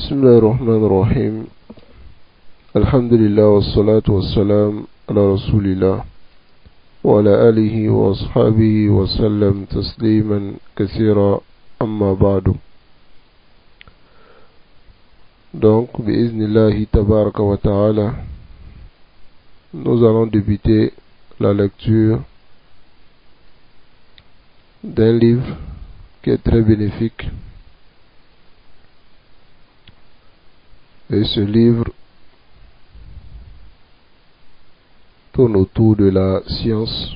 بسم الله الرحمن الرحيم. الحمد لله والصلاة والسلام على رسول الله وعلى آله وأصحابه وسلم تسليما كثيرا أما بعد. Donc, bi'iznillahi tabaraka wa ta'ala, nous allons débuter la lecture d'un livre qui est très bénéfique. Et ce livre tourne autour de la science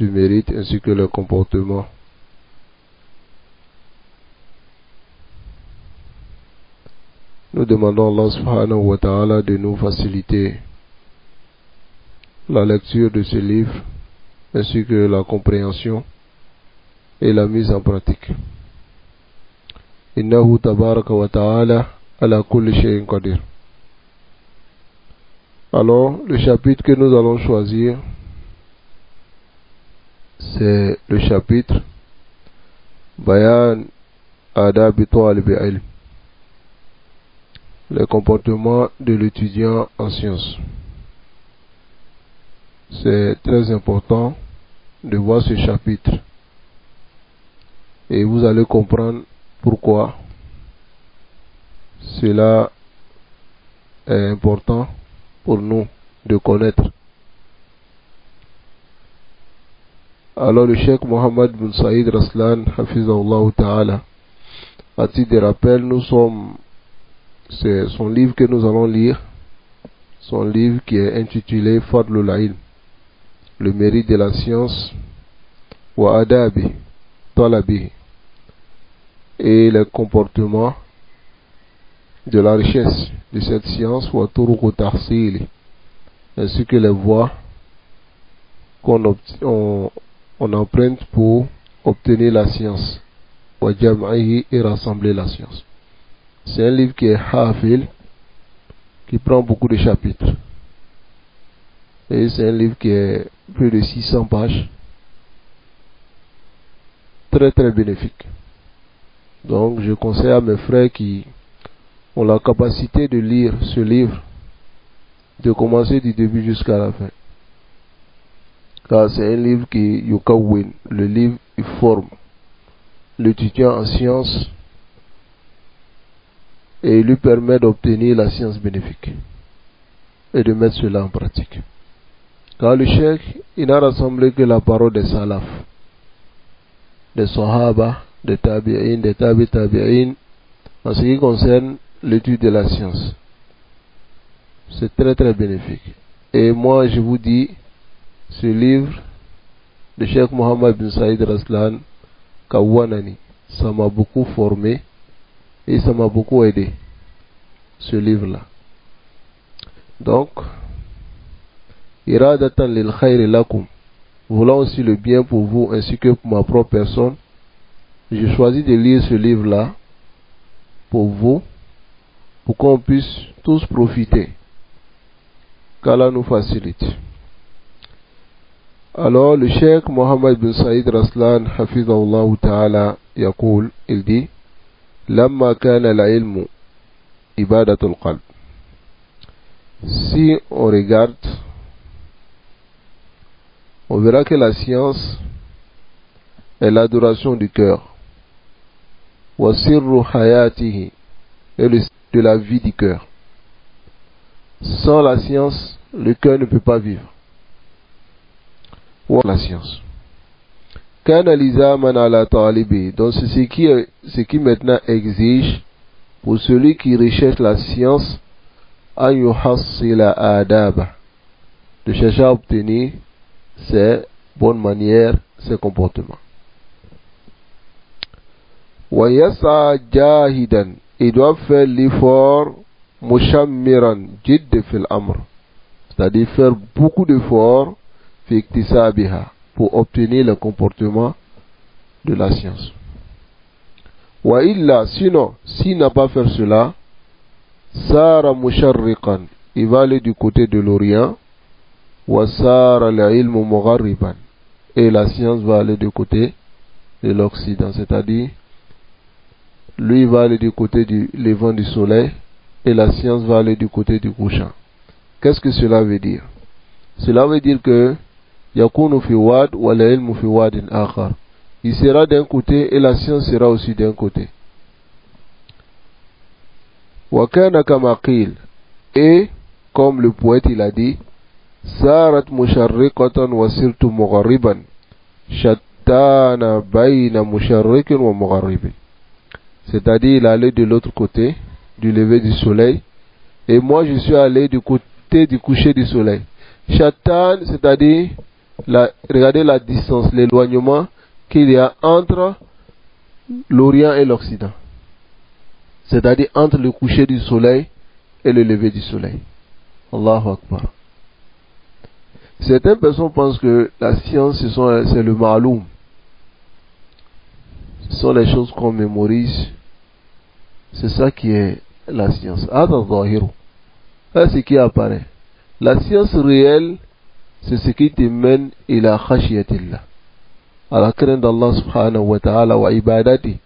du mérite ainsi que le comportement. Nous demandons à Allah subhanahu wa ta'ala de nous faciliter la lecture de ce livre ainsi que la compréhension et la mise en pratique. Innahu tabaraka wa ta'ala ala kulli shay'in qadir. Alors, le chapitre que nous allons choisir, c'est le chapitre Bayan Adab Talib al-Ilm, le comportement de l'étudiant en sciences. C'est très important de voir ce chapitre et vous allez comprendre pourquoi cela est important pour nous de connaître. Alors le Cheikh Mohammed bin Saïd Raslan Hafizahullah Ta'ala, à titre de rappel, c'est son livre que nous allons lire, son livre qui est intitulé Fadlul Ilm, le mérite de la science, wa adabi talabi, et le comportement de la richesse de cette science, wa turuq tahsil, ainsi que les voies qu'on emprunte pour obtenir la science, wa jam'ihi, et rassembler la science. C'est un livre qui est hafil, qui prend beaucoup de chapitres, et c'est un livre qui est plus de 600 pages, très très bénéfique. Donc je conseille à mes frères qui ont la capacité de lire ce livre, de commencer du début jusqu'à la fin. Car c'est un livre qui yukawwin, le livre il forme l'étudiant en sciences et il lui permet d'obtenir la science bénéfique et de mettre cela en pratique. Car le cheikh, il n'a rassemblé que la parole des salaf, des sahaba, des tabi'in, des tabi'in, en ce qui concerne l'étude de la science. C'est très très bénéfique. Et moi je vous dis, ce livre de Cheikh Mohammed bin Saïd Raslan Kawanani, ça m'a beaucoup formé et ça m'a beaucoup aidé, ce livre-là. Donc, iradatan lil khayri lakum, voulant aussi le bien pour vous ainsi que pour ma propre personne, j'ai choisi de lire ce livre-là pour vous, pour qu'on puisse tous profiter, qu'Allah nous facilite. Alors le Cheikh Mohammed bin Saïd Raslan Hafizahullah Ta'ala يقول, il dit, Lamma kana al-ilmu ibadatul qalb. Si on regarde, on verra que la science est l'adoration du cœur, wa sirru hayatihi, et le de la vie du cœur. Sans la science, le cœur ne peut pas vivre. Ou la science. Kana lizaman ala talibi, donc c'est ce qui maintenant exige pour celui qui recherche la science, an yuhassila adaba, de chercher à obtenir ses bonnes manières, ses comportements. Wa yasa jahidan, il doit faire l'effort mushammiran jidd fil amr, c'est-à-dire faire beaucoup d'efforts fi iktisabiha, pour obtenir le comportement de la science. Wa illa, sinon, s'il n'a pas fait cela, sara musharriqan, il va aller du côté de l'Orient, wa sara al-ilmu mugharriban, et la science va aller du côté de l'Occident, c'est-à-dire lui va aller du côté du levant du soleil et la science va aller du côté du couchant. Qu'est-ce que cela veut dire? Cela veut dire que yakunu fi wad wa la ilmu fi wadin akhar. Il sera d'un côté et la science sera aussi d'un côté. Wa kana kama qil. Et comme le poète il a dit, sarat musharriqatan wa sirtu mughariban shattana bayna musharriqin wa mugharibin. C'est-à-dire il allait de l'autre côté du lever du soleil et moi je suis allé du côté du coucher du soleil. Shattan, c'est-à-dire regardez la distance, l'éloignement qu'il y a entre l'Orient et l'Occident. C'est-à-dire entre le coucher du soleil et le lever du soleil. Allahu Akbar. Certaines personnes pensent que la science c'est le ma'loum. Ce sont les choses qu'on mémorise. C'est ça qui est la science. C'est ce qui apparaît. La science réelle, c'est ce qui te mène ila khashiyatillah, à la crainte d'Allah subhanahu wa ta'ala wa ibadati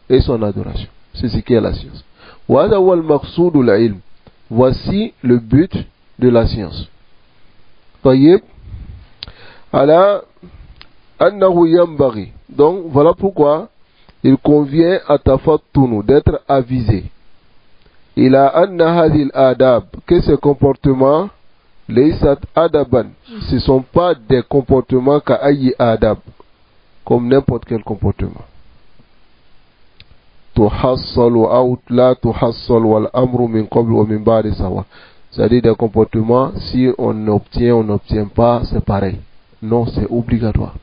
et son adoration. C'est ce qui est la science. Voici le but de la science. Donc voilà pourquoi il convient à tafattunu d'être avisé. Il a anna hadil adab, que ces comportements, laysat adaban, ce ne sont pas des comportements ka'ayi adab, comme n'importe quel comportement. Tuhassalu ou la tuhassal wal amru min qabl wa min ba'di sawa. C'est-à-dire des comportements, si on obtient, on n'obtient pas, c'est pareil. Non, c'est obligatoire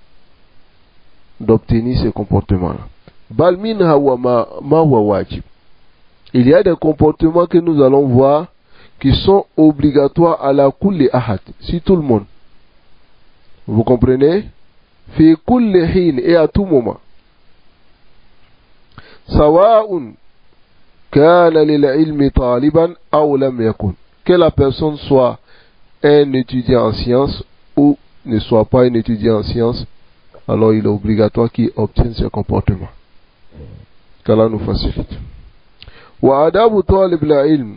d'obtenir ces comportements-là. Bal minha wa ma huwa wajib. Il y a des comportements que nous allons voir qui sont obligatoires à la kulli ahad, si tout le monde. Vous comprenez? Fi kulli hin, et à tout moment. Sawa'un kana lil ilmi taliban aw lam yakun. Que la personne soit un étudiant en sciences ou ne soit pas un étudiant en sciences, alors il est obligatoire qu'il obtienne ces comportements. Qu'Allah nous facilite. Wa adabu talib la ilm.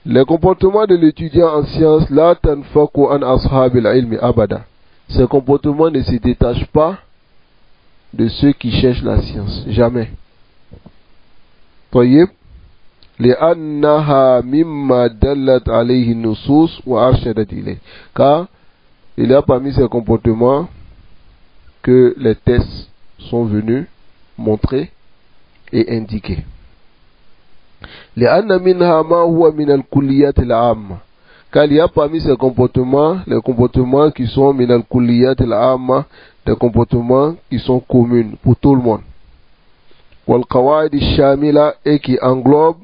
Les comportements de l'étudiant en sciences, la tanfaku an ashab al-ilmi abada. Ces comportements ne se détachent pas de ceux qui cherchent la science. Jamais. Tayyib. لأنها مما دلت عليه النصوص وأرشدت إليه. Car il y a parmi ces comportements que les textes sont venus montrer et indiquer. لأن منها ما هو من الكليات العامة. Car il y a parmi ces comportements, les comportements qui sont من الكليات العامة, des comportements qui sont communs pour tout le monde. والقواعد الشاملة, et qui englobe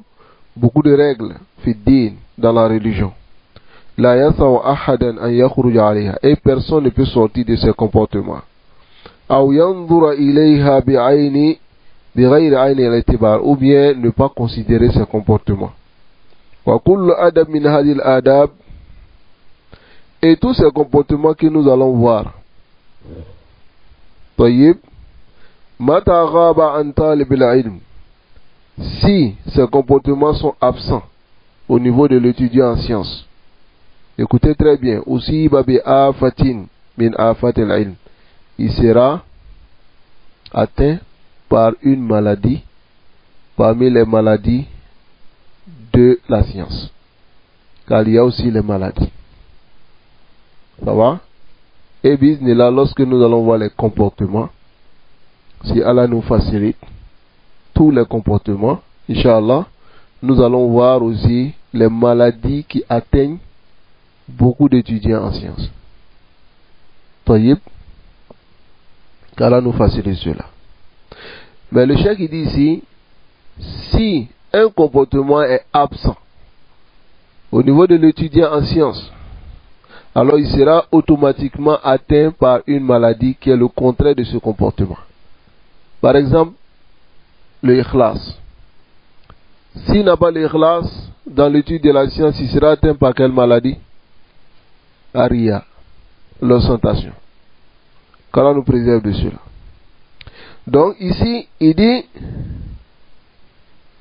beaucoup de règles fi din, dans la religion. La yasaw ahadan an yakhruja alayha, et personne ne peut sortir de ces comportements. Aw yanzura ilayha bi'ayni bighayri ayni al-i'tibar, ou bien ne pas considérer ces comportements. Wa kullu adab min hadhihi al-adab, et tous ces comportements que nous allons voir. Tayyib, mata ghaba an talib al-ilm, si ces comportements sont absents au niveau de l'étudiant en sciences, écoutez très bien, aussi babi afatin min afatil ilm, il sera atteint par une maladie parmi les maladies de la science, car il y a aussi les maladies. Ça va? Et bismillah, lorsque nous allons voir les comportements, si Allah nous facilite tous les comportements, Inch'Allah, nous allons voir aussi les maladies qui atteignent beaucoup d'étudiants en sciences. Tayyib, qu'Allah nous facilite cela. Mais le cheikh il dit ici, si un comportement est absent au niveau de l'étudiant en sciences, alors il sera automatiquement atteint par une maladie qui est le contraire de ce comportement. Par exemple, le ikhlas. S'il n'a pas l'ikhlas dans l'étude de la science, il sera atteint par quelle maladie? Aria, l'ostentation. Qu'Allah nous préserve de cela. Donc ici, il dit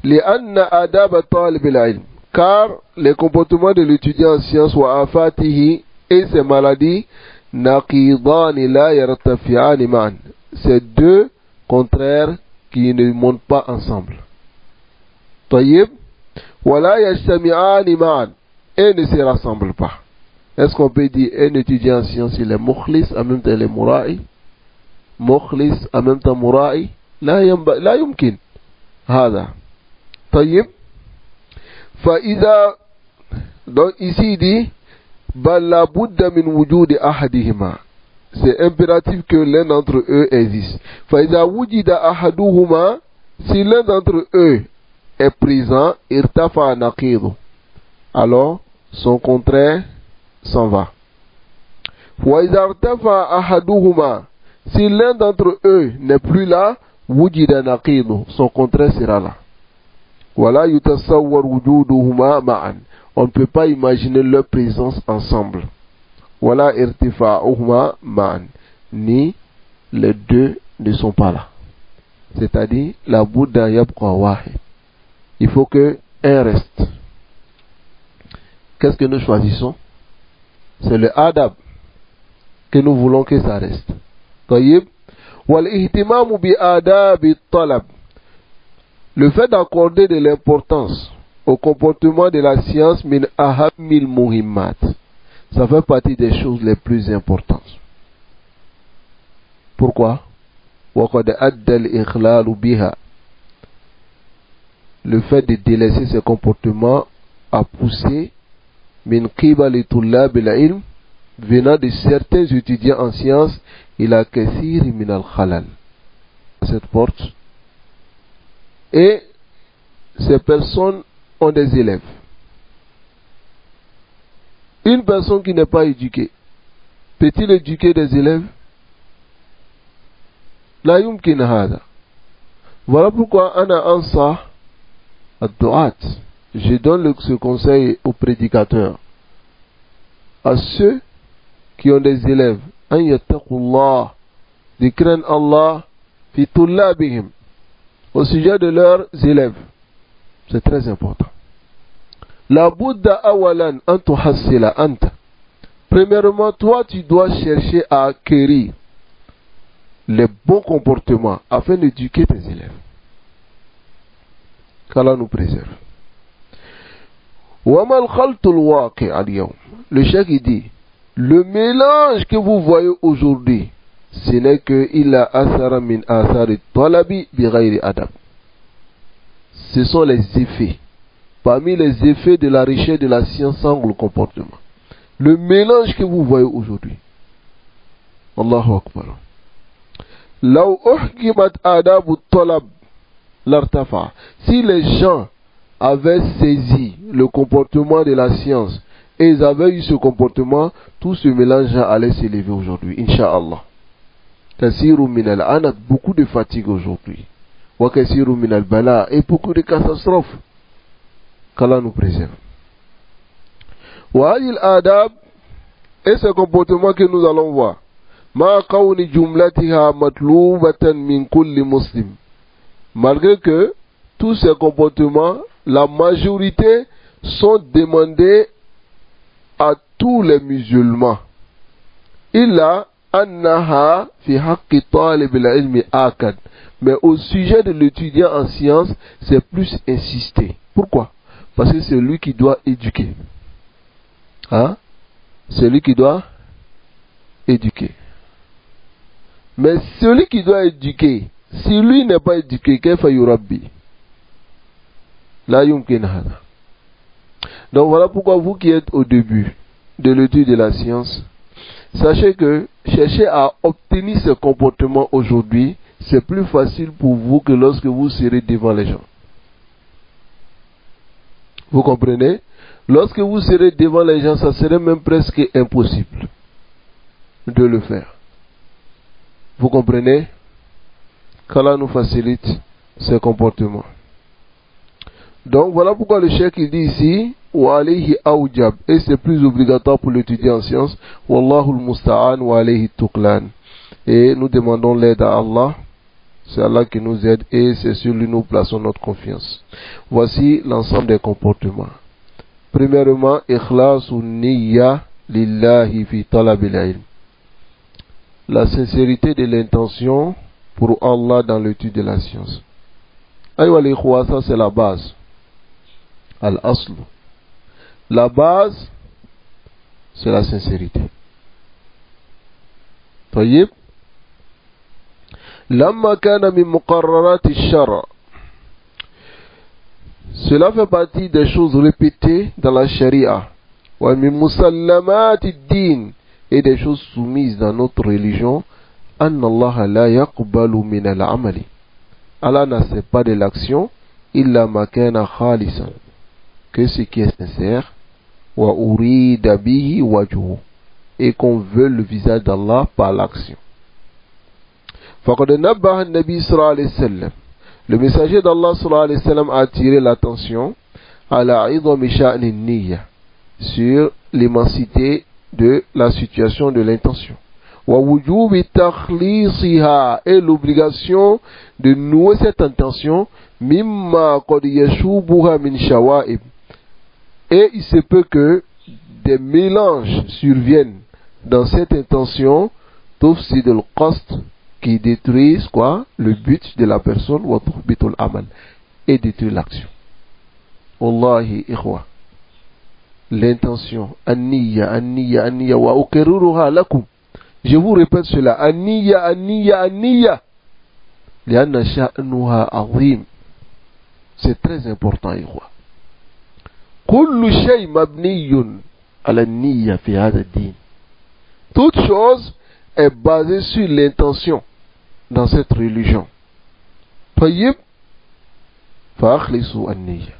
لأن آداب طالب العلم, car les comportements de l'étudiant en sciences وآفاته et ses maladies نقيضان لا يرتفعان معا, c'est deux contraires qui ne montent pas ensemble. طيب, ولا يجتمعان معا, et ne se rassemblent pas. Est-ce qu'on peut dire un étudiant en sciences il est mukhlis en même temps il est mura'i, mukhlis en même temps mura'i? لا يمكن هذا. طيب, فإذا, donc ici il dit بل لا بد من وجود أحدهما, c'est impératif que l'un d'entre eux existe. فإذا وجد أحدهما, si l'un d'entre eux est présent, irtafa naqidu, alors son contraire s'en va. وإذا ارتفع أحدهما, si l'un d'entre eux n'est plus là, وجد naqidu, son contraire sera là. ولا يتصور وجودهما معا, on ne peut pas imaginer leur présence ensemble. Wala irtifa'uhuma ma'an, ni les deux ne sont pas là. C'est-à-dire, la Bouddha yabqa wahid. Il faut que un reste. Qu'est-ce que nous choisissons? C'est le adab que nous voulons que ça reste. Tayyib. Wal ihtimamu bi adabi talab. Le fait d'accorder de l'importance au comportement de la science min ahammil muhimmat, ça fait partie des choses les plus importantes. Pourquoi? وقد أدى الإخلال بها, le fait de délaisser ces comportements a poussé min qibali tullab al-ilm, venant de certains étudiants en sciences, ila kathir min al-khalal, cette porte. Et ces personnes ont des élèves. Une personne qui n'est pas éduquée, peut-il éduquer des élèves? La yumkin hada. Voilà pourquoi ana ansa ad-du'at, je donne ce conseil aux prédicateurs, à ceux qui ont des élèves, an yattaqullah, de craindre Allah fi tullabihim, au sujet de leurs élèves. C'est très important. La Bouddha awalan an tuhassila anta. Premièrement, toi tu dois chercher à acquérir les bons comportements afin d'éduquer tes élèves. Qu'Allah nous préserve. Wamal khaltul waqi al-yawm. Le cheikh il dit, le mélange que vous voyez aujourd'hui, ce n'est que illa athara min athari talabi bi ghayri adab. Ce sont les effets, parmi les effets de la richesse de la science sans le comportement. Le mélange que vous voyez aujourd'hui. Allahu Akbar. Law uhkimat adabu talab lartafa. Si les gens avaient saisi le comportement de la science et ils avaient eu ce comportement, tout ce mélange allait s'élever aujourd'hui, Inch'Allah. Kasiru min al-anat, beaucoup de fatigue aujourd'hui. Wa kasiru min al-bala, et beaucoup de catastrophes. Qu'Allah nous préserve. Wa hadil adab, et ce comportement que nous allons voir, ma qawni jumlatiha matlubatan min kulli muslim. Malgré que tous ces comportements, la majorité sont demandés à tous les musulmans. Illa annaha fi haqqi talib al-ilmi akad. Mais au sujet de l'étudiant en sciences, c'est plus insisté. Pourquoi? Parce que c'est lui qui doit éduquer. Hein? C'est lui qui doit éduquer. Mais celui qui doit éduquer, si lui n'est pas éduqué, kayfa yurabbi? La yumkin hada. Donc voilà pourquoi vous qui êtes au début de l'étude de la science, sachez que chercher à obtenir ce comportement aujourd'hui, c'est plus facile pour vous que lorsque vous serez devant les gens. Vous comprenez? Lorsque vous serez devant les gens, ça serait même presque impossible de le faire. Vous comprenez? Qu'Allah nous facilite ces comportements. Donc voilà pourquoi le cheikh il dit ici wa alayhi awjab, et c'est plus obligatoire pour l'étudiant en sciences. Wallahu al-musta'an wa alayhi tuqlan. Et nous demandons l'aide à Allah. C'est Allah qui nous aide et c'est sur lui nous plaçons notre confiance. Voici l'ensemble des comportements. Premièrement, ikhlasu niyya lillahi fi talabil ilm. La sincérité de l'intention pour Allah dans l'étude de la science. Aïwa l'ikhwa, ça c'est la base. Al-aslu. La base, c'est la sincérité. طيب لما كان من مقررات الشرع. Cela fait partie des choses répétées dans la charia. ومن مسلمات الدين, et des choses soumises dans notre religion. أن الله لا يقبل من العمل. Allah n'accepte pas de l'action إلا ما كان خالصا, que ce qui est sincère, وأريد به وجهه, et qu'on veut le visage d'Allah par l'action. فقد نبه النبي صلى الله عليه وسلم, le messager d'Allah صلى الله عليه وسلم a attiré l'attention على عظم شأن النية, sur l'immensité de la situation de l'intention. ووجوب تخليصها, et l'obligation de nouer cette intention مما قد يشوبها من شوائب, et il se peut que des mélanges surviennent dans cette intention, tufsid al-qasd, qui détruisent quoi? Le but de la personne, wa tuhbitul amal, et détruisent l'action. Wallahi ikhwa, l'intention, an-niyya, an-niyya, an-niyya, wa ukarriruha lakum. Je vous répète cela, an-niyya, an-niyya, an-niyya, lianna sha'nuha azim. C'est très important, ikhwa. Kullu shay mabniyun ala an-niyya fi hada ad-din. Toute chose est basée sur l'intention dans cette religion. Tayyib, fa'akhlisu an-niyya.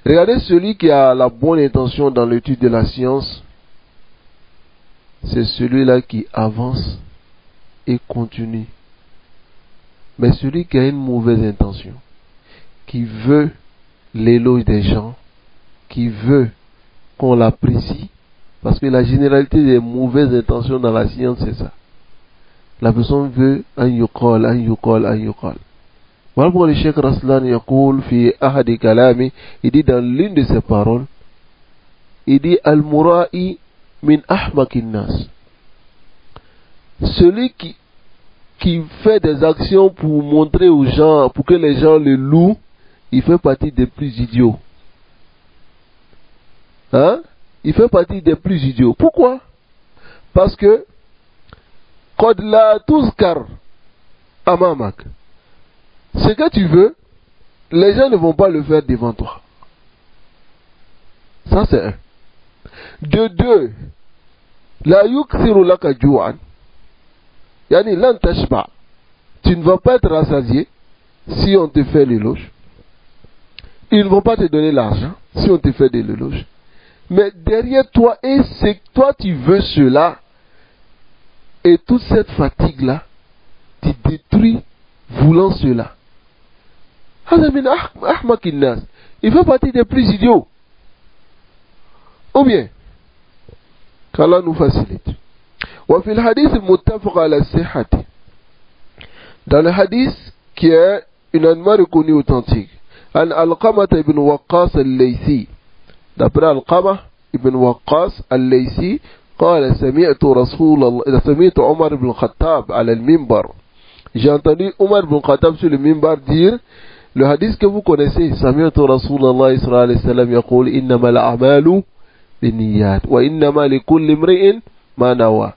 Regardez celui qui a la bonne intention dans l'étude de la science, c'est celui-là qui avance et continue. Mais celui qui a une mauvaise intention, qui veut l'éloge des gens, qui veut qu'on l'apprécie, parce que la généralité des mauvaises intentions dans la science, c'est ça. La personne veut un yuqal, un yuqal, un yuqal. Voilà pourquoi le Cheikh Raslan yaqul fi ahadi kalami, il dit dans l'une de ses paroles, il dit al-mura'i min ahmakin nas. Celui qui fait des actions pour montrer aux gens, pour que les gens le louent, il fait partie des plus idiots. Hein? Il fait partie des plus idiots. Pourquoi? Parce que Qad la tuzkar amamak. Ce que tu veux, les gens ne vont pas le faire devant toi. Ça c'est un. De deux, la yukthiru laka ju'an. Yani lan tashba. Tu ne vas pas être rassasié si on te fait l'éloge. Ils ne vont pas te donner l'argent si on te fait de l'éloge. Mais derrière toi, et c'est que toi tu veux cela, et toute cette fatigue-là, tu détruis voulant cela. Il fait partie des plus idiots. Ou bien, qu'Allah nous facilite. وفي الحديث المتفق على الصحة. Dans le hadith qui est unanimement reconnu authentique, عن علقمة بن وقاص الليثي. D'après Alqama ibn Waqqas al-Laysi, قال سمعت عمر بن الخطاب على المنبر. J'ai entendu Omar ibn Khattab sur le minbar dire le hadith que vous connaissez, سمعت رسول الله صلى الله عليه وسلم يقول إنما الأعمال بالنيات وإنما لكل امرئ ما نوى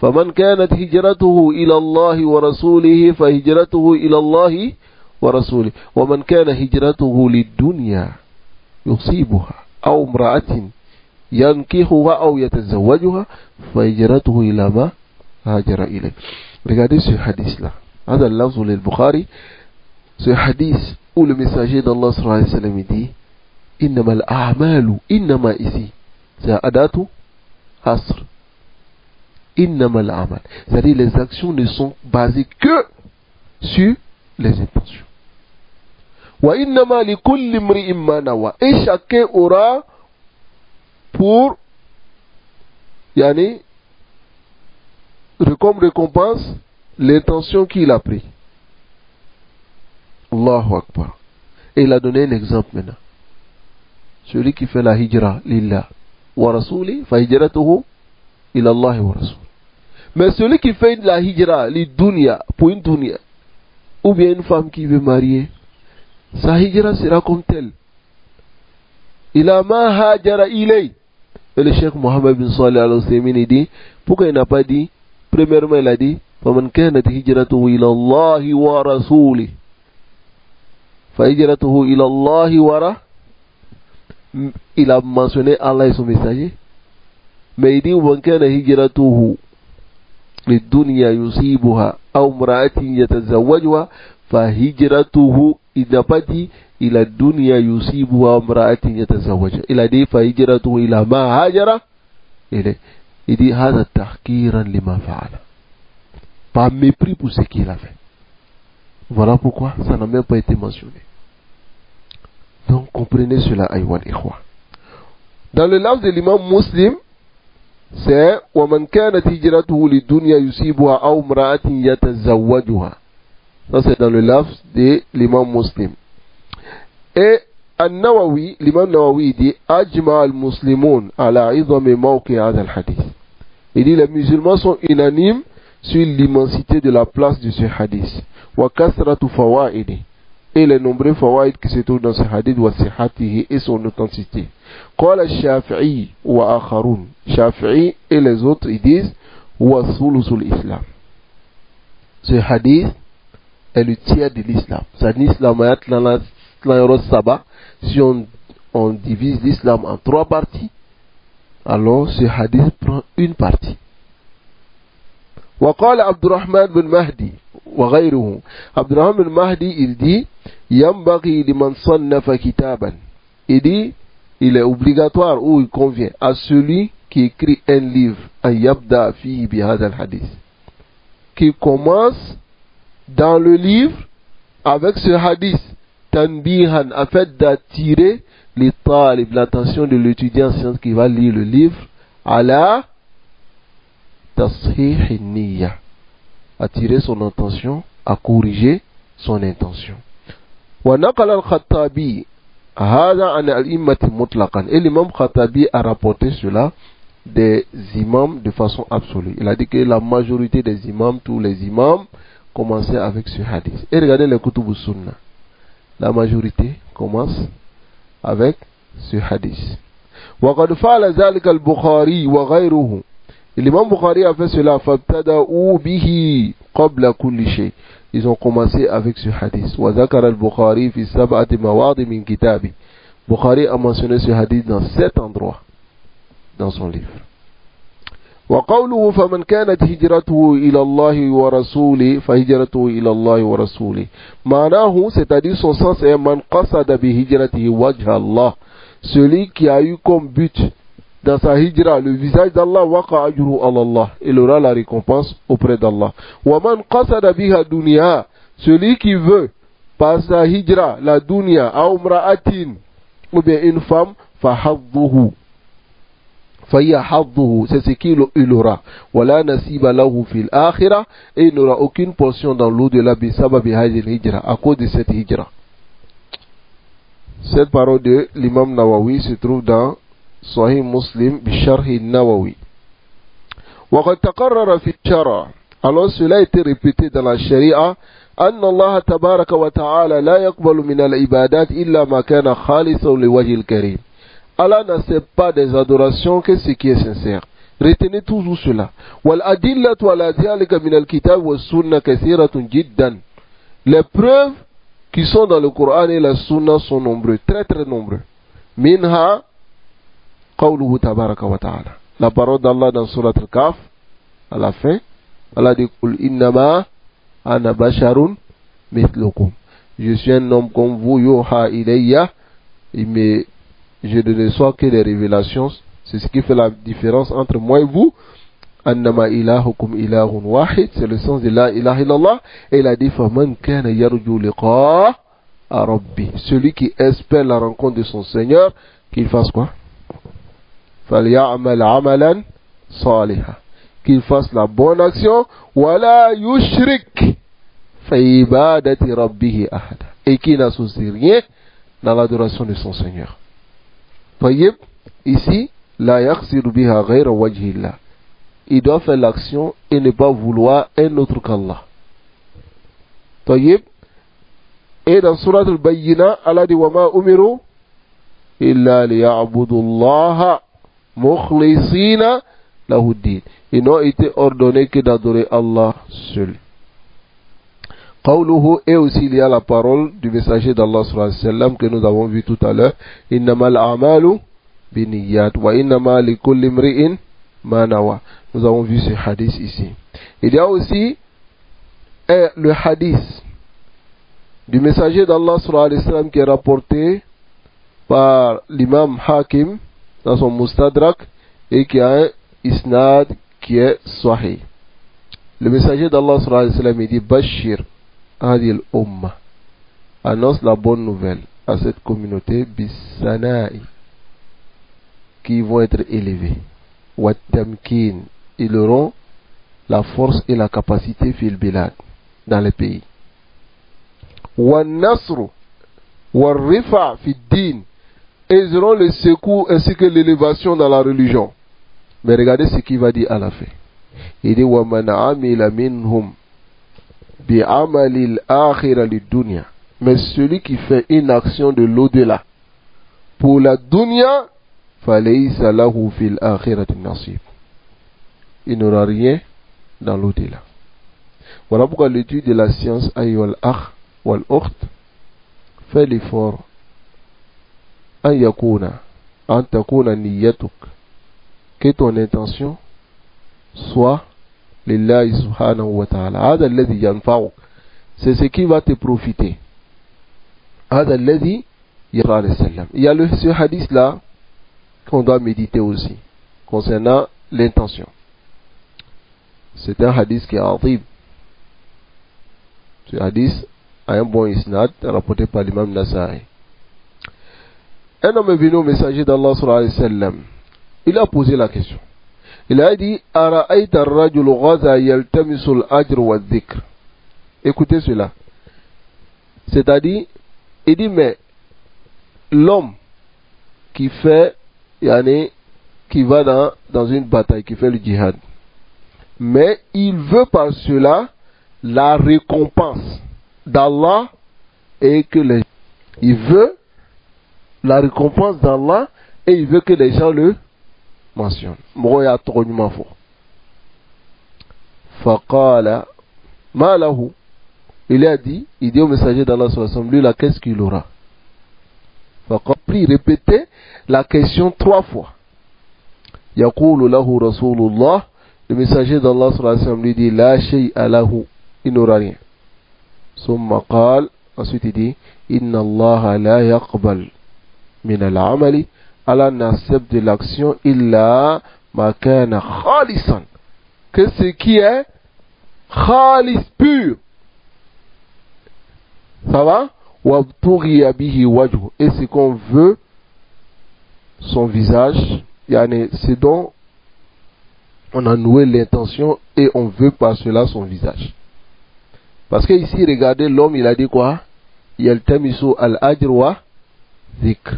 فمن كانت هجرته إلى الله ورسوله فهجرته إلى الله ورسوله ومن كان هجرته للدنيا يصيبها أو امرأة ينكحها أو يتزوجها فهجرته إلى ما هاجر إليه. Regardez ce hadith-là. هذا اللفظ للبخاري. Ce hadith où le messager d'Allah sallallahu alayhi wa sallam dit إنما الأعمال, إنما ici c'est adatu hasr. إنما الأعمال, c'est-à-dire les actions ne sont basées que sur les intentions. وإنما لكل امرئ ما نوى, et chacun aura pour yani comme récompense l'intention qu'il a pris. Allahu Akbar. Et il a donné un exemple maintenant. Celui qui fait la hijra, lillah, wa rasuli, fa hijratuhu ila Allah wa rasul. Mais celui qui fait la hijra, li dunya, pour une dunya, ou bien une femme qui veut marier, sa hijra sera comme telle. Il a ma hajara ilay. Et le cheikh Mohammed bin Salih al-Uthaymin dit, pourquoi il n'a pas dit, premièrement il a dit, فَمَنْ كَانَتْ هِجْرَتُهُ إِلَى اللَّهِ وَرَسُولِهِ فَهِجْرَتُهُ إِلَى اللَّهِ وَرَسُولِهِ. Il a mentionné Allah et son messager. Mais il dit, وَمَنْ كَانَ هِجْرَتُهُ لِلدُّنْيَا يُصِيبُهَا أَوْ امْرَأَةٍ يَتَزَوَّجُهَا فَهِجْرَتُهُ. Il n'a pas dit, إِلَى الدُّنْيا يُصِيبُهَا أَوْ امْرَأَةٍ يَتَزَوَّجُهَا. Il a dit, فَهِجْرَتُهُ إِلَى مَا هَاجَرَ إِلَيْهِ. Il dit, هَذَا تَحْقِيرًا لِمَا فَعَلَ. Par mépris pour ce qu'il a fait. Voilà pourquoi ça n'a même pas été mentionné. Donc comprenez cela, aïwan ikhwa. Dans le lafz de l'imam Muslim, c'est وَمَنْ كَانَتْ هِجْرَتُهُ لِلدُّنْيا يُصِيبُهَا أَوْ امْرَأَةٍ يَتَزَوَّجُهَا. Ça c'est dans le lafz de l'imam Muslim. Et An-Nawawi, l'imam Nawawi dit أَجْمَعَ الْمُسْلِمُونَ عَلَى عِظَمِ مَوْقِعِ هَذَا الْحَدِيث. Il dit les musulmans sont unanimes sur l'immensité de la place de ce hadith. Wa kasratu fawaidi. Et les nombreux fawaid qui se trouvent dans ce hadith wa sihatihi et son authenticité. Qala Shafi'i wa akharun. Shafi'i et les autres ils disent wa thulusul islam. Ce hadith est le tiers de l'islam. C'est-à-dire l'islam si on divise l'islam en 3 parties, alors ce hadith prend une partie. وقال عبد الرحمن بن مهدي وغيره. عبد الرحمن بن مهدي il dit ينبغي لمن صنف كتابا. Il dit il est obligatoire ou il convient à celui qui écrit un livre أن يبدأ فيه بهذا الحديث, qui commence dans le livre avec ce hadith tanbihan, afin d'attirer les talib, l'attention de l'étudiant science qui va lire le livre à la tasihih niyya, attirer son attention à corriger son intention. Wa naqala al-Khattabi hada an al-immati mutlaqan. Et l'imam Khattabi a rapporté cela des imams de façon absolue. Il a dit que la majorité des imams, tous les imams, commençaient avec ce hadith. Et regardez les kutub sunnah. La majorité commence avec ce hadith. Wa qad fa'ala dhalika al-Bukhari wa ghayruhu. L'imam Bukhari a fait cela. فَابْتَدَأُوا بِهِ قَبْلَ كُلِّ شَيْءٍ. Ils ont commencé avec ce hadith. وَذَكَرَ الْبُخَارِي فِي 7 مواضع من كتابه. Bukhari a mentionné ce hadith dans 7 endroits dans son livre. وقوله فمن كانت هجرته إلى الله ورسوله فهجرته إلى الله ورسوله. معناه, c'est-à-dire son sens est من قصد بهجرته وجه الله. Celui qui a eu comme but dans sa hijra le visage d'Allah, waqa ajru Allah, il aura la récompense auprès d'Allah. Wa man qasada biha dunya, celui qui veut par sa hijra la dunya aw imra'atin, ou bien une femme, fa hadduhu, fa hiya hadduhu, c'est ce qu'il aura. Wala nasiba lahu fil akhirah, et il n'aura aucune portion dans l'au-delà bi sababi hadhihi hijra, à cause de cette hijra. Cette parole de l'imam Nawawi se trouve dans Sahih Muslim بشرح النووي. وقد تقرر في الشرع. Alors cela a été répété dans la sharia أن الله تبارك وتعالى لا يقبل من العبادات إلا ما كان خالصا لوجه الكريم. Allah n'accepte pas des adorations que ce qui est sincère. Retenez toujours cela. والأدلة على ذلك من الكتاب والسنة كثيرة جدا. Les preuves qui sont dans le Coran et la Sunna sont nombreux, très très nombreux. منها قوله تبارك وتعالى. La parole d'Allah dans Surat Al-Kahf, à la fin, Allah dit قل إنما أنا بشر مثلكم. Je suis un homme comme vous, يوحى إلي, mais je ne reçois que des révélations. C'est ce qui fait la différence entre moi et vous. أنما إلهكم إله واحد, c'est le sens de la ilaha illallah. Et il a dit فمن كان يرجو لقاء ربي, celui qui espère la rencontre de son Seigneur, qu'il fasse quoi? فَلْيَعْمَلْ عَمَلًا صَالِحًا, qu'il fasse la bonne action. وَلَا يُشْرِكْ فِي عِبَادَةِ رَبِّهِ أَحَدًا, et qui n'associe rien dans l'adoration de son Seigneur. Tayyib, ici, la yakhsiru biha ghayra wajhillah. Il doit faire l'action et ne pas vouloir un autre qu'Allah. Tayyib, et dans Surat al-Bayyina, Allah dit wa ma umiru illa liya'budullaha mukhlisina lahud-din. Ils n'ont été ordonnés que d'adorer Allah seul. Qawluhu, et aussi il y a la parole du messager d'Allah sallallahu alayhi wa sallam que nous avons vu tout à l'heure. Innamal a'malu binniyat wa innama likulli imri'in ma nawa. Nous avons vu ce hadith ici. Il y a aussi le hadith du messager d'Allah sallallahu alayhi wa sallam qui est rapporté par l'imam Hakim dans son Mustadrak et qui a un isnad qui est sahih. Le messager d'Allah sallallahu alayhi wa sallam dit Bashir Adil Ummah, annonce la bonne nouvelle à cette communauté bisana'i, qui vont être élevés. Wa tamkin, ils auront la force et la capacité fil bilad, dans les pays. Wa nasru wa rifa fi din, et ils auront le secours ainsi que l'élévation dans la religion. Mais regardez ce qu'il va dire à la fin. Il dit wa man amila minhum bi'amalil akhira lid-dunya, mais celui qui fait une action de l'au-delà pour la dunya, falaysa lahu fil akhirati nasib, il n'aura rien dans l'au-delà. Voilà pourquoi l'étude de la science ayyuhal akh wal ukht, fait l'effort an takuna niyyatuk, que ton intention soit lillahi subhanahu wa ta'ala. Hada alladhi yanfa'uk, c'est ce qui va te profiter. Hada alladhi yara sallam. Il y a ce hadith là qu'on doit méditer aussi concernant l'intention. C'est un hadith qui est azim. Ce hadith a un bon isnad rapporté par l'imam Nasa'i. Un homme est venu au messager d'Allah sallallahu alayhi wa sallam. Il a posé la question. Il a dit Ara'ayta ar-rajul ghaza yaltamisu al-ajr wa dhikr. Écoutez cela. C'est-à-dire, il dit mais l'homme qui fait, qui va dans une bataille, qui fait le djihad, mais il veut par cela la récompense d'Allah et que il veut la récompense d'Allah et il veut que les gens le mentionnent. Moya trognuma fo. Faqala ma lahu. Il dit au messager d'Allah sallallahu alayhi wa sallam, lui là, qu'est-ce qu'il aura? Faqala, puis répéter la question 3 fois. Yaqulu lahu Rasulullah, le messager d'Allah sallallahu alayhi wa sallam lui dit la shay'a lahu, il n'aura rien. Summa qala, ensuite il dit inna Allah la yaqbal min al-amali, Allah n'accepte de l'action illa ma kana khalisan, que ce qui est khalis, pur. Ça va? Wa tughiya bihi wajhu, et ce qu'on veut son visage, c'est dont on a noué l'intention et on veut par cela son visage. Parce que ici, regardez, l'homme il a dit quoi? Yaltamisu al-ajr wa dhikr.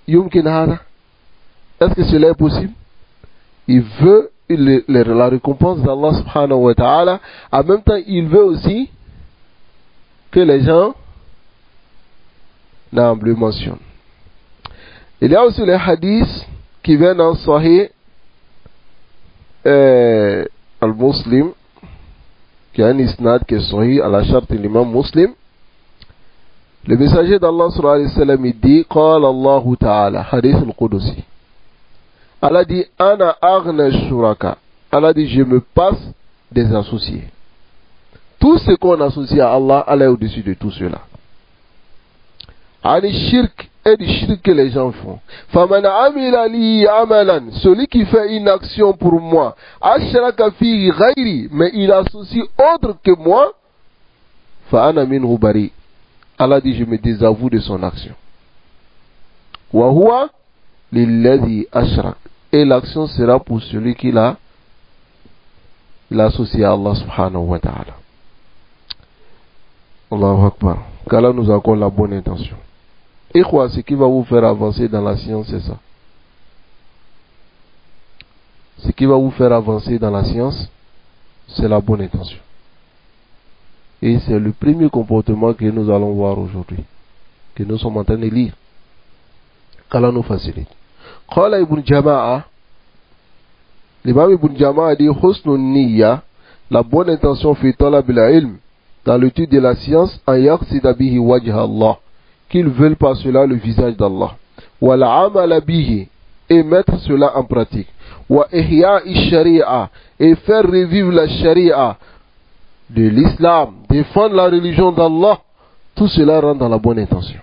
Yumkin hada? Est-ce que cela est possible? Il veut la récompense d'Allah subhanahu wa ta'ala. En même temps, il veut aussi que les gens le mentionnent. Il y a aussi les hadiths qui viennent en Sahih al-Muslim, qui a un isnad qui est Sahih à la charte de l'imam Muslim. Le messager d'Allah sallallahu alayhi wa sallam il dit Qala Allah ta'ala, hadith al-Qudusi. Allah dit Ana aghna shuraka. Allah dit je me passe des associés. Tout ce qu'on associe à Allah, Allah est au-dessus de tout cela. Ani shirk, et du shirk que les gens font. Faman amila li amalan, celui qui fait une action pour moi, ashraka fihi ghayri, mais il associe autre que moi, fa ana minhu bari. Allah dit je me désavoue de son action. Wa huwa lilladhi ashrak, et l'action sera pour celui qui l'a associé à Allah subhanahu wa ta'ala. Allahu Akbar. Qu'Allah nous accorde la bonne intention. Et quoi, ce qui va vous faire avancer dans la science, c'est ça. Ce qui va vous faire avancer dans la science, c'est la bonne intention. Et c'est le premier comportement que nous allons voir aujourd'hui, que nous sommes en train de lire. Qu'Allah nous facilite. Qala Ibn Jama'a, l'imam Ibn Jama'a dit Husnun Niyya, la bonne intention fi talab al-ilm, dans l'étude de la science, en yaqsida bihi wajha Allah, qu'ils veulent par cela le visage d'Allah. Wa al-amala bihi, et mettre cela en pratique. Wa ihya'i sharia, et faire revivre la sharia de l'islam, défendre la religion d'Allah, tout cela rentre dans la bonne intention.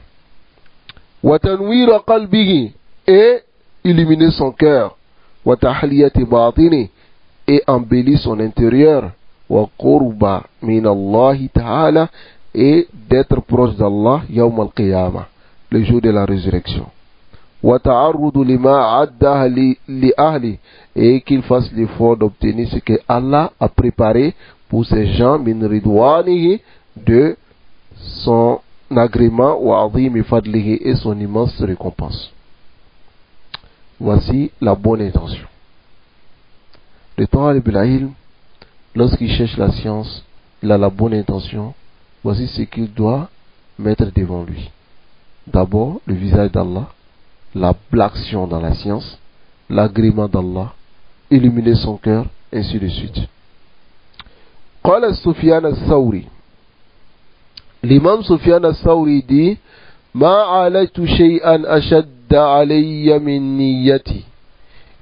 Wa tanwira qalbihi, et illuminer son cœur. Wa tahliyati batini, et embellir son intérieur. Wa qurba min Allah ta'ala, et d'être proche d'Allah yawm al-qiyamah, le jour de la résurrection. Wa ta'arrudu lima addaha li ahli, et qu'il fasse l'effort d'obtenir ce que Allah a préparé pour ces gens min ridwanihi, de son agrément, wa azimi fadlihi, et son immense récompense. Voici la bonne intention. Le talib al-ilm, lorsqu'il cherche la science, il a la bonne intention. Voici ce qu'il doit mettre devant lui. D'abord, le visage d'Allah, l'action dans la science, l'agrément d'Allah, illuminer son cœur, ainsi de suite. Qala Sufyan al-Thawri, l'imam Sufyan al-Thawri dit Ma alaytu shay'an ashadda alayya min niyyati.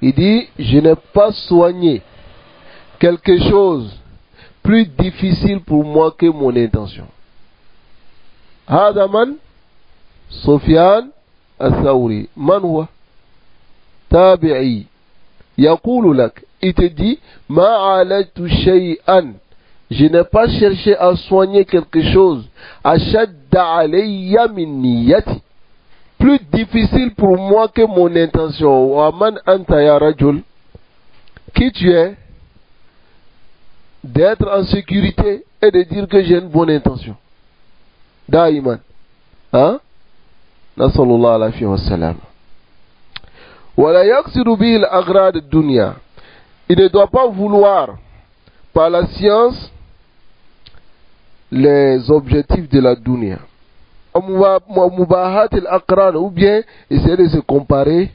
Il dit, je n'ai pas soigné quelque chose plus difficile pour moi que mon intention. Hada man Sufyan al-Thawri. Man huwa? Tabi'i. Yaqulu lak. Il te dit, ma alaytu shay'an. Je n'ai pas cherché à soigner quelque chose. Ashadda alayya min niyyati. Plus difficile pour moi que mon intention. Wa man anta ya rajul. Qui tu es? D'être en sécurité et de dire que j'ai une bonne intention. Daïman. Hein? Nasallallahu alayhi wa sallam. Wa la yaqsidu bihi al-aghrad ad-dunya. Il ne doit pas vouloir par la science les objectifs de la dunya. Mubahat al-aqran, ou bien essayer de se comparer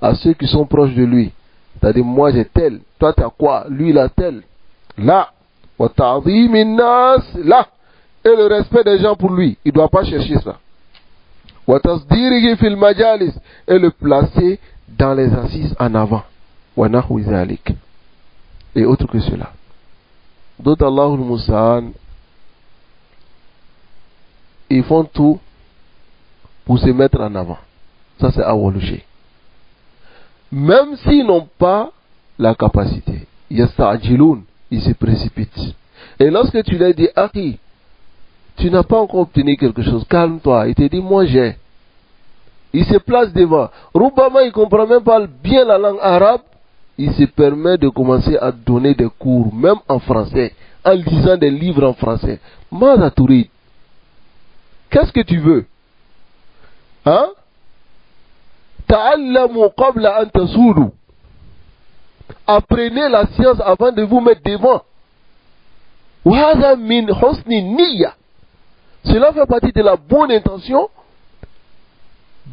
à ceux qui sont proches de lui. C'est-à-dire, moi j'ai tel, toi tu as quoi, lui il a tel. Là, wa ta'zim an-nas, là, et le respect des gens pour lui, il ne doit pas chercher ça. Wa tasdirihi fil majalis, et le placer dans les assises en avant. Wa nahwi zalik, et autre que cela. D'autres, Allahul Musta'an, ils font tout pour se mettre en avant. Ça c'est awwalushay. Même s'ils n'ont pas la capacité, yasta'jilun, ils se précipitent. Et lorsque tu leur dis, Aki, tu n'as pas encore obtenu quelque chose, calme-toi. Il te dit, moi j'ai. Il se place devant. Roubama, il ne comprend même pas bien la langue arabe. Il se permet de commencer à donner des cours, même en français, en lisant des livres en français. Mada Tourid, qu'est-ce que tu veux? Hein? Ta'allamu qabla an tasulu. Apprenez la science avant de vous mettre devant. Wa hadha min husni niyya. Cela fait partie de la bonne intention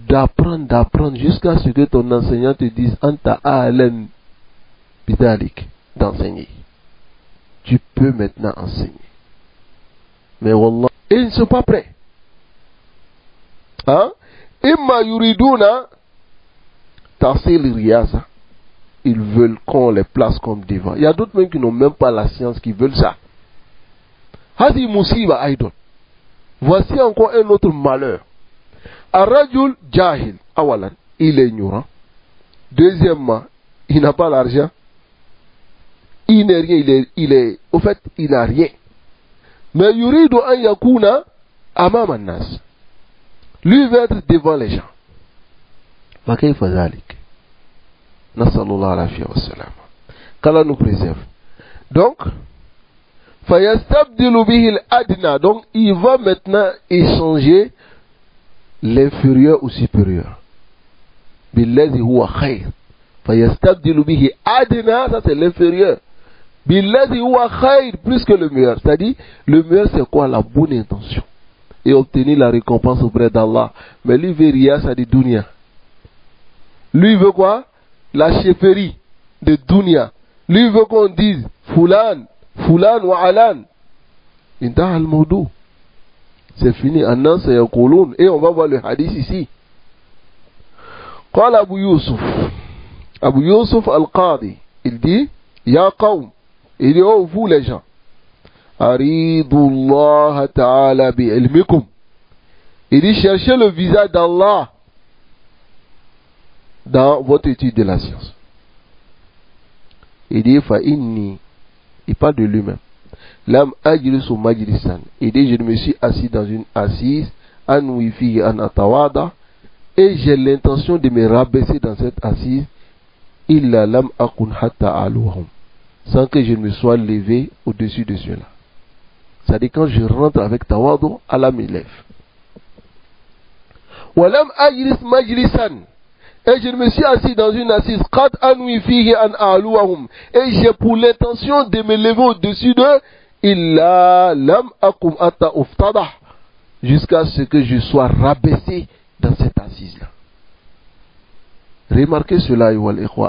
d'apprendre jusqu'à ce que ton enseignant te dise Anta a'lam bidalik, d'enseigner. Tu peux maintenant enseigner. Mais wallah, ils ne sont pas prêts. Hein? Imma yuriduna tahsil riyaza. Ils veulent qu'on les place comme devant. Il y a d'autres même qui n'ont même pas la science qui veulent ça. Hadi musiba aidon. Voici encore un autre malheur. Ar-rajul jahil. Awalan, il est ignorant. Deuxièmement, il n'a pas l'argent. Il n'est rien, au fait, il n'a rien. Mais yuridu an yakuna amam an-nas. Lui veut être devant les gens. Ma kayfa zalik? Nasallallahu alayhi wa sallam. Qu'Allah nous préserve. Donc, فَيَسْتَبْدِلُ بِهِ الْأَدْنَى. Donc, il va maintenant échanger l'inférieur au supérieur. بِالَّذِي هُوَ خَيْرٌ. فَيَسْتَبْدِلُ بِهِ أَدْنَى, ça c'est l'inférieur. بِالَّذِي هُوَ خَيْرٌ, plus que le meilleur. C'est-à-dire, le meilleur c'est quoi? La bonne intention. Et obtenir la récompense auprès d'Allah. Mais lui veut rien, ça dit dunya. Lui veut quoi? La chefferie de dunya. Lui veut qu'on dise Fulan, Fulan wa Alan. Intaha al-mawdu. C'est fini. Annan sayaqulun. Et on va voir le hadith ici. Qala Abu Yusuf. Abu Yusuf al-Qadi. Il dit Ya qawm. Il dit oh vous les gens. Aridullah ta'ala bi'ilmikum. Il dit cherchez le visage d'Allah dans votre étude de la science. Il dit fa inni. Il parle de lui-même. Lam ajlisu majlisan. Il dit je me suis assis dans une assise anwi fi an atawada et j'ai l'intention de me rabaisser dans cette assise illa lam akun hatta aluhum, sans que je ne me sois levé au-dessus de cela. C'est-à-dire quand je rentre avec tawadu, Allah m'élève. Walam ajlis majlisan. Et je me suis assis dans une assise qad anwi fihi an aluhum, et j'ai pour l'intention de me lever au-dessus d'eux illa lam akum hatta uftadah, jusqu'à ce que je sois rabaissé dans cette assise-là. Remarquez cela,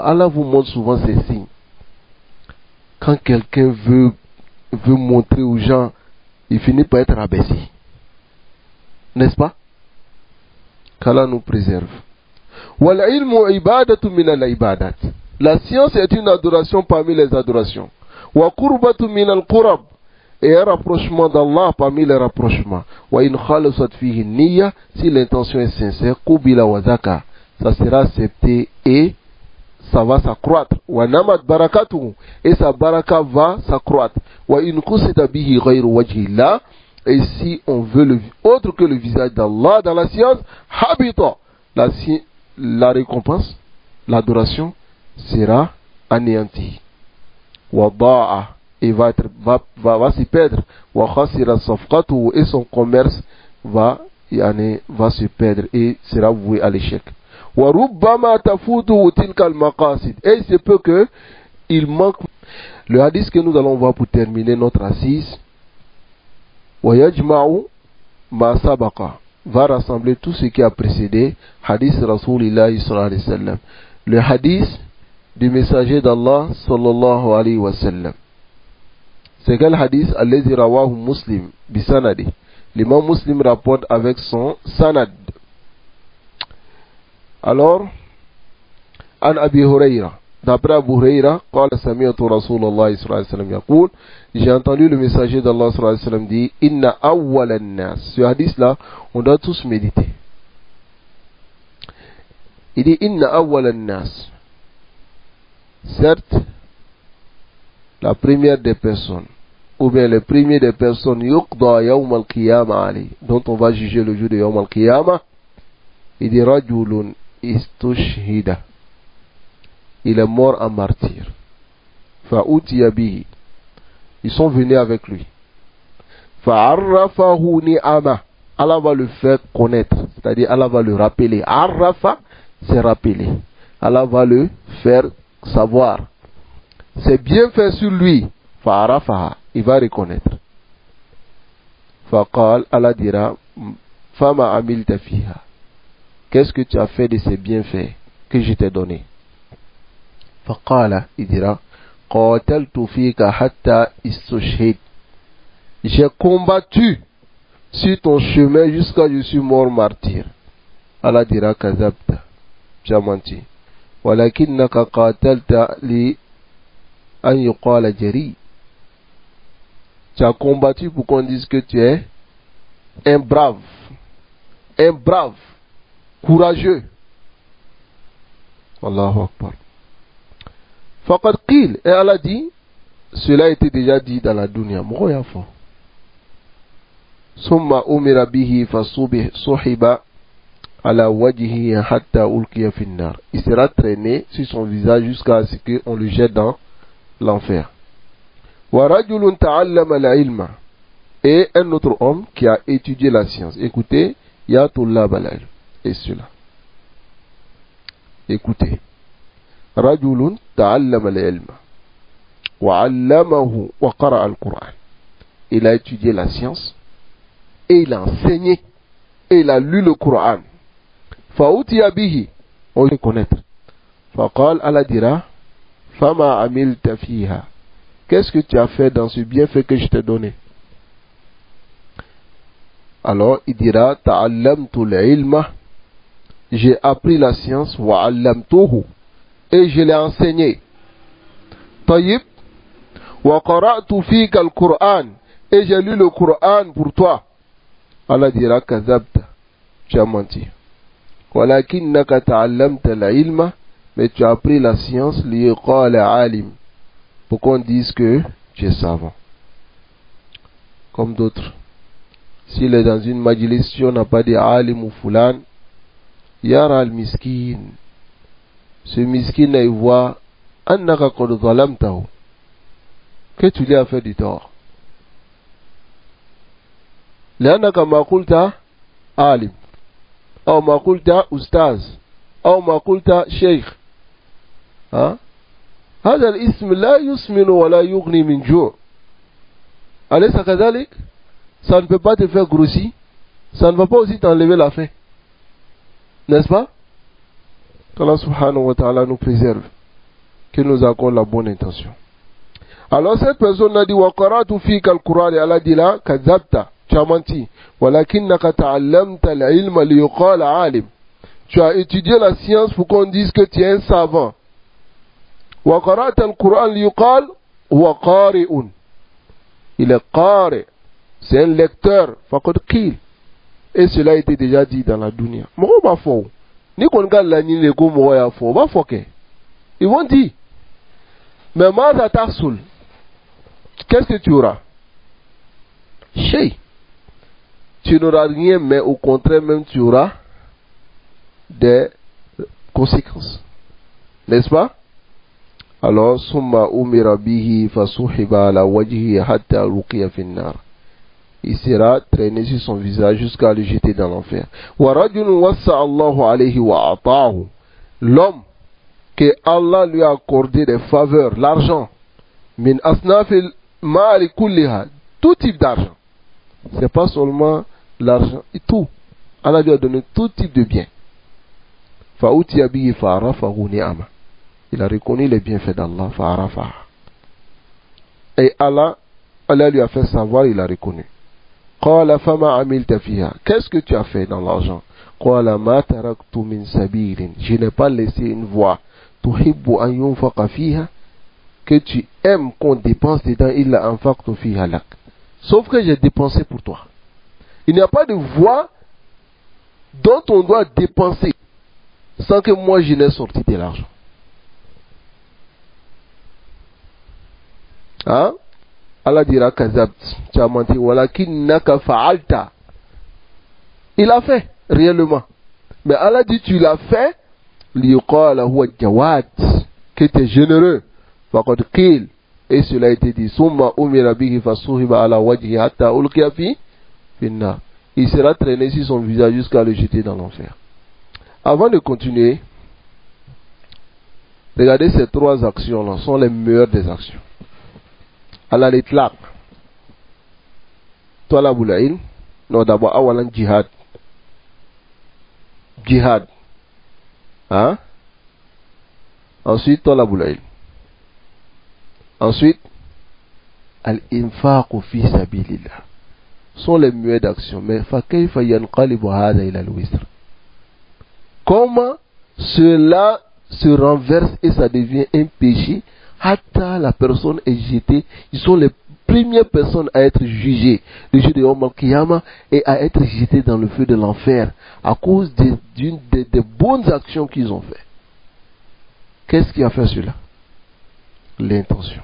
Allah vous montre souvent ces signes. Quand quelqu'un veut montrer aux gens, il finit par être rabaissé. N'est-ce pas? Qu'Allah nous préserve. La science est une adoration parmi les adorations. Et un rapprochement d'Allah parmi les rapprochements. Si l'intention est sincère, ça sera accepté et ça va s'accroître. Et sa baraka va s'accroître. Et si on veut autre que le visage d'Allah dans la science, habita, la récompense, l'adoration sera anéantie. Et va s'y perdre. Et son commerce va se perdre et sera voué à l'échec. Et il se peut que il manque. Le hadith que nous allons voir pour terminer notre assise, va rassembler tout ce qui a précédé. Hadith Rasulillah sallallahu alayhi wa sallam. Le hadith du messager d'Allah sallallahu alayhi wa sallam. C'est quel hadith? Allazi rawahu Muslim bisanadi. L'imam Muslim rapporte avec son sanad. Alors, an Abi Huraira. D'après Abu Huraira, qala sami'tu Rasulullah sallallahu alayhi wa sallam yaqul, j'ai entendu le messager d'Allah sallallahu alayhi wa sallam dire inna awwal an-nas. Ce hadith là, on doit tous méditer. Il dit inna awwal an-nas. Certes, la première des personnes, ou bien le premier des personnes, yuqda yawm al-qiyamah ali, dont on va juger le jour de yawm al-qiyamah, il dit rajulun istushhida. Il est mort en martyr. Fa'utiya bihi. Ils sont venus avec lui. Fa'arrafahu ni'ama. Allah va le faire connaître. C'est-à-dire Allah va le rappeler. Arrafa, c'est rappeler. Allah va le faire savoir. C'est bien fait sur lui. Fa'arrafaha. Il va reconnaître. Faqal, Allah dira, Fama amilta fiha. Qu'est-ce que tu as fait de ces bienfaits que je t'ai donnés? Faqala, il dira, qataltu fika hatta istushhid. J'ai combattu sur ton chemin jusqu'à ce que je suis mort martyr. Allah dira, kazabta. Tu as menti. Walakinnaka qatalta li an yuqala jari. Tu as combattu pour qu'on dise que tu es un brave, courageux. Allahu Akbar. Faqad qil, et Allah dit, cela était déjà dit dans la dunya. Summa umira bihi fasuhiba ala wajhihi hatta ulqiya fi an-nar. Il sera traîné sur son visage jusqu'à ce qu'on le jette dans l'enfer. Wa rajulun ta'allama al-ilma. Et un autre homme qui a étudié la science. Écoutez, ya tullab al-ilm. Et cela. Écoutez. Rajulun ta'allama al-ilma. Wa 'allamahu wa qara'a al-Qur'an. Il a étudié la science et il a enseigné et il a lu le Coran. Fa'utiya bihi, on va connaître. Faqal, Allah dira, fama amilta fiha. Qu'est-ce que tu as fait dans ce bienfait que je t'ai donné? Alors il dira, ta'allamtu al-ilma, j'ai appris la science, wa 'allamtuhu, et je l'ai enseigné. Tayyib, wa qara'tu fika al-Qur'an, et j'ai lu le Coran pour toi. Allah dira, kazabta, tu as menti. Walakinnaka ta'allamta al-ilma, mais tu as appris la science, liyuqala alim, pour qu'on dise que tu es savant. Comme d'autres. S'il est dans une majlis, si on n'a pas dit alim ou fulan, yara al-miskin. Ce miskin, il voit, annaka qad zalamtahu, que tu lui as fait du tort. لأنك ما قلت عالم أو ما قلت أستاذ أو ما قلت شيخ هذا الاسم لا يسمن ولا يغني من جوع. أليس كذلك؟ Ça ne peut pas te faire grossir, ça ne va pas aussi t'enlever la faim, n'est-ce pas? qu'Allah subhanahu wa ta'ala nous préserve, que nous accorde la bonne intention. Alors cette personne a dit wa qara'tu fika al-Qur'an, et Allah dit là kadzabta, tu as menti. Walakinnaka ta'allamta al-ilma liyuqala alim, tu as étudié la science pour qu'on dise que tu es un savant. Wa qara'ta al-Qur'an liyuqal huwa qari'un, il est qari', c'est un lecteur, faqad qil, et cela a été déjà dit dans la dunya. Mo ba fo ni kon gal la ni le ko mo ya fo ba fo ke, ils vont dire, mais ma tahsul, qu'est-ce que tu auras? Shay. Tu n'auras rien, mais au contraire même tu auras des conséquences, n'est-ce pas? Alors summa umira bihi fasuhiba ala wajhihi hatta ruqiya fi an-nar, il sera traîné sur son visage jusqu'à le jeter dans l'enfer. Wa rajulun wassa Allahu alayhi wa ata'ahu, l'homme que Allah lui a accordé des faveurs, l'argent, min asnafil ma'ali kulliha, tout type d'argent, c'est pas seulement l'argent, et tout, Allah lui a donné tout type de biens. Fa'utiya bihi fa'arafahu ni'ama, il a reconnu les bienfaits d'Allah, fa'arafaha, et Allah lui a fait savoir, il a reconnu. Qala fama amilta fiha, qu'est-ce que tu as fait dans l'argent? Qala ma taraktu min sabilin, je n'ai pas laissé une voie, tuhibbu an yunfaqa fiha, que tu aimes qu'on dépense dedans, illa anfaqtu fiha lak, sauf que j'ai dépensé pour toi. Il n'y a pas de voie dont on doit dépenser sans que moi je n'ai sorti de l'argent. Hein? Allah dira kazabt, tu as menti, walakinnaka fa'alta. Il a fait réellement, mais Allah dit tu l'as fait liyuqala huwa jawad, que tu es généreux. Faqad qil, et cela a été dit, summa umira bihi fasuhiba ala wajhi hatta ulqiya fi an-nar, il sera traîné sur son visage jusqu'à le jeter dans l'enfer. Avant de continuer, regardez, ces trois actions-là sont les meilleures des actions. Allah l'itlaq, talabul ilm, non d'abord awalan jihad, hein? Ensuite talabul ilm, ensuite al-infaq fi sabilillah, sont les meilleures d'actions. Mais fa kayfa yanqalibu hadha ila al-wisr, comment cela se renverse et ça devient un péché? Hatta la personne est jetée, ils sont les premières personnes à être jugées le jour de Yawm al-Qiyamah et à être jetées dans le feu de l'enfer à cause des bonnes actions qu'ils ont fait. Qu'est-ce qui a fait cela? L'intention.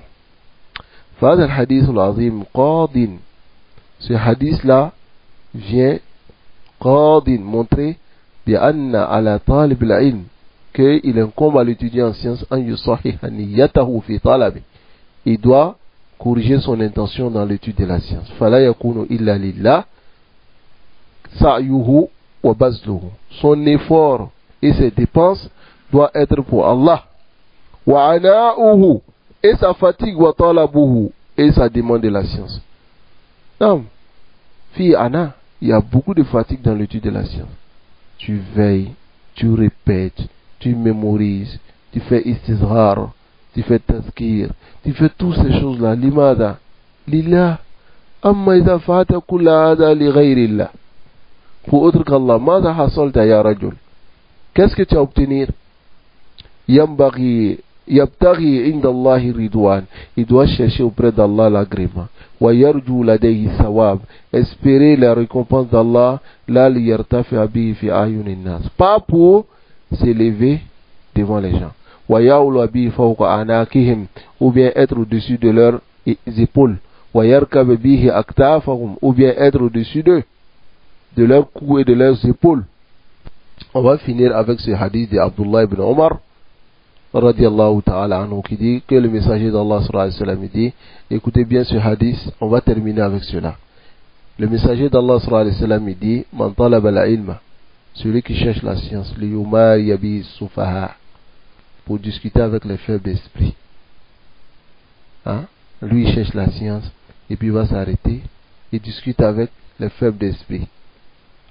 Fadha al-hadith al-azim qadin, ce hadith là vient qadin montrer bi anna ala talib al-ilm, qu'il incombe à l'étudiant en sciences an yusahiha niyyatahu fi talabi, il doit corriger son intention dans l'étude de la science. Fala yakunu illa lillah sa'yuhu wa bazluhu. Son effort et ses dépenses doivent être pour Allah. Wa ana'uhu, et sa fatigue, wa talabuhu, et sa demande de la science. Non, fille Anna, il y a beaucoup de fatigue dans l'étude de la science. Tu veilles, tu répètes, tu mémorises, tu fais istizhar, tu fais tazkir, tu fais toutes ces choses-là. Limada, lillah, amma idha fata kulla hada li ghayrillah. Pour autre qu'Allah, mada hasalta ya rajul. Qu'est-ce que tu as obtenu? Yambaghi yabtaghi inda Allahi ridwan. Il doit chercher auprès d'Allah l'agrément. Wa yarju ladayhi sawab. Espérer la récompense d'Allah. La liyartafi bihi fi ayunin nas. Pas pour s'élever devant les gens. Wa ya'ulu bihi fawqa anakihim. Ou bien être au-dessus de leurs épaules. Wa yarkab bihi aktafahum. Ou bien être au-dessus d'eux, de leurs coups et de leurs épaules. On va finir avec ce hadith de Abdullah ibn Omar radiallahu ta'ala anhu qui dit que le messager d'Allah sallallahu alayhi wa sallam dit, écoutez bien ce hadith, on va terminer avec cela. Le messager d'Allah sallallahu alayhi wa sallam dit, man talaba la ilma, celui qui cherche la science, li yumari yabi sufaha, pour discuter avec les faibles d'esprit. Hein? Lui il cherche la science et puis il va s'arrêter et discute avec les faibles d'esprit.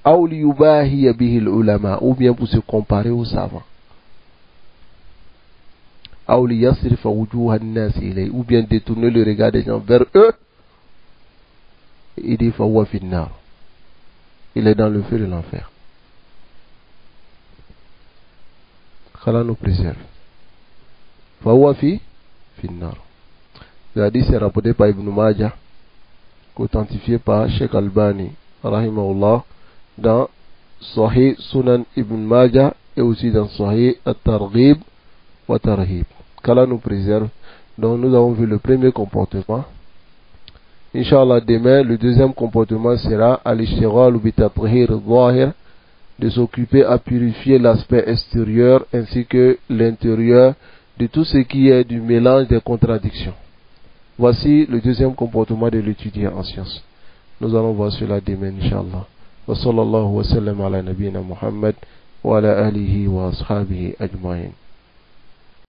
Ou bien pour se comparer aux savants. Ou bien détourner le regard des gens vers eux. Il dit il est dans le feu de l'enfer. qu'Allah nous préserve. Le hadith est rapporté par Ibn Majah, authentifié par Sheikh Albani rahimahullah dans Sahih Sunan Ibn Majah et aussi dans Sahih At-Targhib wa Tarhib. Qu'Allah nous préserve. Donc nous avons vu le premier comportement. Inch'Allah, demain, le deuxième comportement sera al-ishtighal bi tathhir adh-dhahir, de s'occuper à purifier l'aspect extérieur ainsi que l'intérieur de tout ce qui est du mélange des contradictions. Voici le deuxième comportement de l'étudiant en sciences. Nous allons voir cela demain, Inch'Allah. Wa sallallahu wa sallam ala nabiyyina Muhammad wa ala alihi wa ashabihi ajma'in.